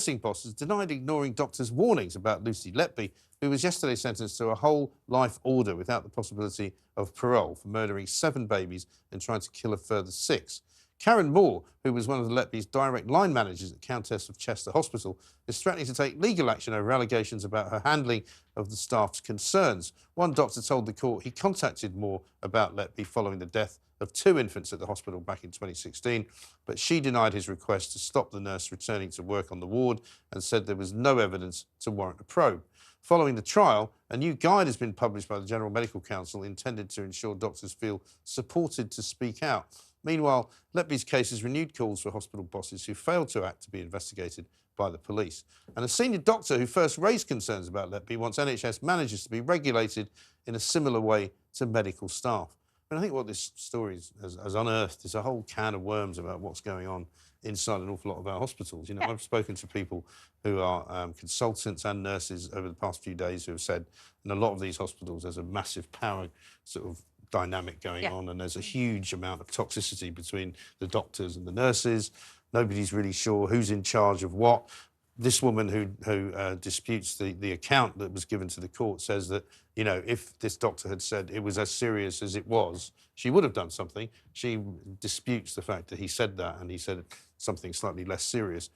nursing boss has denied ignoring doctors' warnings about Lucy Letby, who was yesterday sentenced to a whole life order without the possibility of parole for murdering 7 babies and trying to kill a further 6. Karen Moore, who was one of the Letby's direct line managers at Countess of Chester Hospital, is threatening to take legal action over allegations about her handling of the staff's concerns. One doctor told the court he contacted Moore about Letby following the death of 2 infants at the hospital back in 2016, but she denied his request to stop the nurse returning to work on the ward and said there was no evidence to warrant a probe. Following the trial, a new guide has been published by the General Medical Council intended to ensure doctors feel supported to speak out. Meanwhile, Letby's case has renewed calls for hospital bosses who failed to act to be investigated by the police. And a senior doctor who first raised concerns about Letby wants NHS managers to be regulated in a similar way to medical staff. And I think what this story has unearthed is a whole can of worms about what's going on inside an awful lot of our hospitals. You know, I've spoken to people who are consultants and nurses over the past few days who have said in a lot of these hospitals there's a massive power sort of dynamic going on, and there's a huge amount of toxicity between the doctors and the nurses. Nobody's really sure who's in charge of what. This woman who disputes the account that was given to the court says that, you know, if this doctor had said it was as serious as it was, she would have done something. She disputes the fact that he said that, and he said something slightly less serious.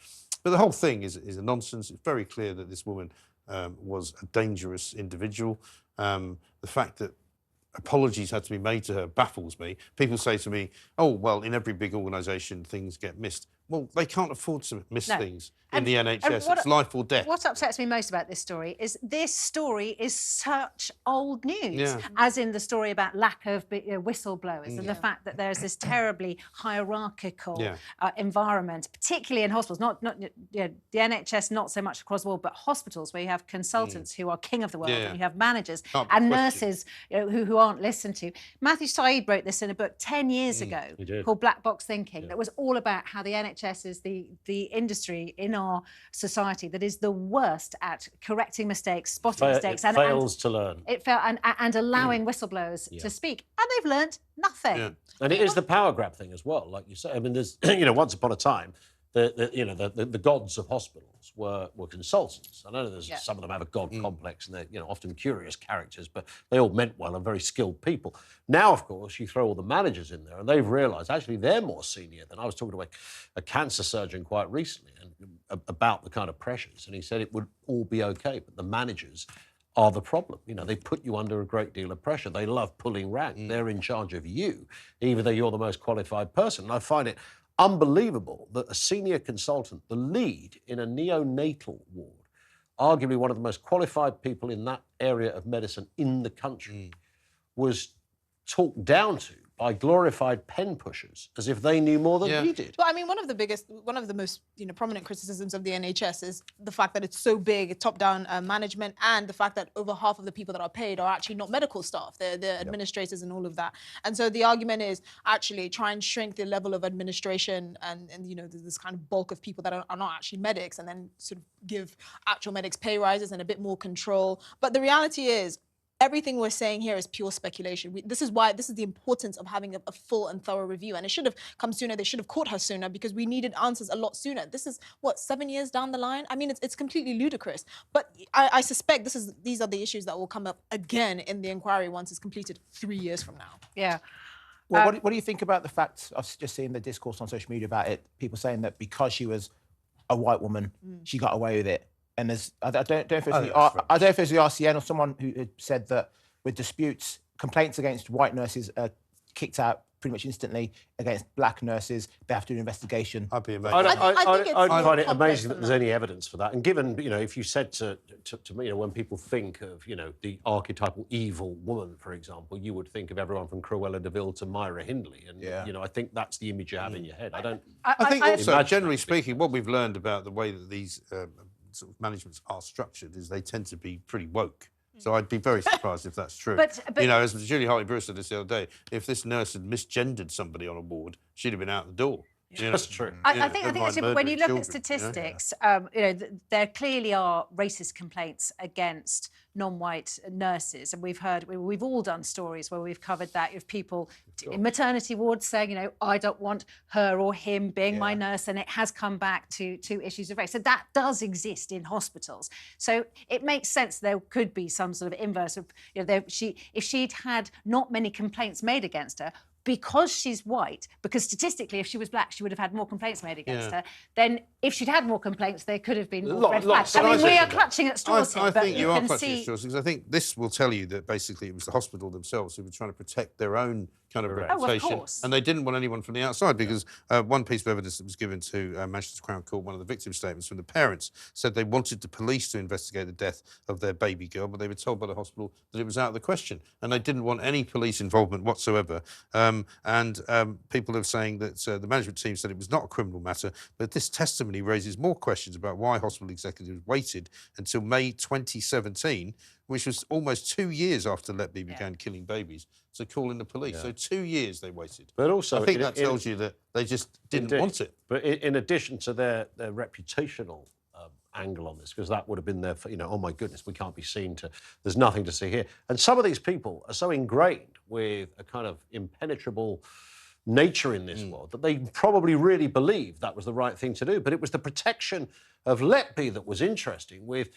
But the whole thing is a nonsense. It's very clear that this woman was a dangerous individual. The fact that apologies had to be made to her baffles me. People say to me, oh, well, in every big organisation, things get missed. Well, they can't afford to miss things in the NHS. It's life or death. What upsets me most about this story is such old news, as in the story about lack of whistleblowers and the fact that there's this terribly hierarchical environment, particularly in hospitals, not the NHS, not so much across the world, but hospitals where you have consultants who are king of the world and you have managers and nurses who aren't listened to. Matthew Said wrote this in a book 10 years ago called Black Box Thinking that was all about how the NHS is the industry in our society that is the worst at correcting mistakes, spotting mistakes, and fails to learn. And allowing whistleblowers to speak, and they've learnt nothing. And it is the power grab thing as well, like you say. I mean, there's once upon a time, the gods of hospitals were consultants. I know there's some of them have a god complex, and they're often curious characters, but they all meant well and very skilled people. Now, of course, you throw all the managers in there, and they've realised actually they're more senior than I was talking to a cancer surgeon quite recently and about the kind of pressures, and he said it would all be okay, but the managers are the problem. You know, they put you under a great deal of pressure. They love pulling rank. They're in charge of you, even though you're the most qualified person. And I find it unbelievable that a senior consultant, the lead in a neonatal ward, arguably one of the most qualified people in that area of medicine in the country, was talked down to by glorified pen pushers as if they knew more than he did. Well, I mean, one of the most prominent criticisms of the NHS is the fact that it's so big, top-down management, and the fact that over half of the people that are paid are actually not medical staff. They're administrators and all of that. And so the argument is actually try and shrink the level of administration and this kind of bulk of people that are not actually medics, and then sort of give actual medics pay rises and a bit more control. But the reality is, everything we're saying here is pure speculation. This is the importance of having a full and thorough review. And it should have come sooner. They should have caught her sooner because we needed answers a lot sooner. This is, 7 years down the line? I mean, it's completely ludicrous. But I suspect these are the issues that will come up again in the inquiry once it's completed 3 years from now. Yeah. Well, what do you think about the fact, I've just seen the discourse on social media about it, people saying that because she was a white woman, she got away with it. And I don't know if it's the RCN or someone who had said that with disputes, complaints against white nurses are kicked out pretty much instantly. Against black nurses, they have to do an investigation. I'd be amazed. I find it amazing that there's any evidence for that. And given, if you said to me, when people think of, the archetypal evil woman, for example, you would think of everyone from Cruella de Vil to Myra Hindley. And, I think that's the image you have in your head. I think also, generally speaking, what we've learned about the way that these sort of managements are structured is they tend to be pretty woke. So I'd be very surprised if that's true. But as Julie Hartley-Brewster said this the other day, if this nurse had misgendered somebody on a ward, she'd have been out the door. That's true. I think never mind actually, when you murdering look at children, statistics, there clearly are racist complaints against non-white nurses, and we've all done stories where we've covered that of people in maternity wards saying, I don't want her or him being my nurse, and it has come back to issues of race. So that does exist in hospitals. So it makes sense there could be some sort of inverse of, if she'd had not many complaints made against her, because she's white, because statistically, if she was black, she would have had more complaints made against her. Then, if she'd had more complaints, there could have been more red flags. I mean, we are clutching at straws here, I but think you you are can clutching at see. straws, because I think this will tell you that basically it was the hospital themselves who were trying to protect their own kind of reputation, of course. and they didn't want anyone from the outside, because one piece of evidence that was given to Manchester Crown Court, one of the victim statements from the parents, said they wanted the police to investigate the death of their baby girl, but they were told by the hospital that it was out of the question, and they didn't want any police involvement whatsoever. People are saying that the management team said it was not a criminal matter, but this testimony raises more questions about why hospital executives waited until May 2017, which was almost 2 years after Letby began killing babies, to call in the police. So 2 years they waited. But also, I think that tells you that they just didn't want it. But in addition to their reputational angle on this, because that would have been their, oh my goodness, we can't be seen to, there's nothing to see here. And some of these people are so ingrained with a kind of impenetrable nature in this world that they probably really believed that was the right thing to do. But it was the protection of Letby that was interesting, with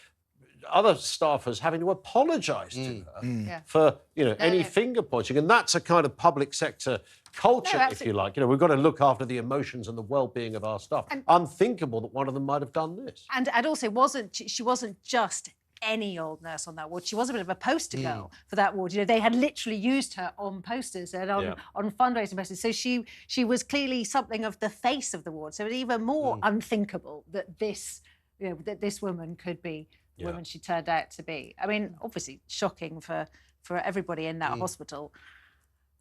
other staffers having to apologise to her for, any finger pointing. And that's a kind of public sector culture, if you like. We've got to look after the emotions and the well-being of our staff. And unthinkable that one of them might have done this. And also, she wasn't just any old nurse on that ward. She was a bit of a poster girl for that ward. They had literally used her on posters and on fundraising posters. So she was clearly something of the face of the ward. So it was even more unthinkable that this woman could be the woman she turned out to be. I mean, obviously shocking for everybody in that hospital,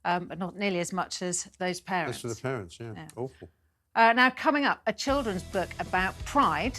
but not nearly as much as those parents. As for the parents, awful. Now, coming up, a children's book about pride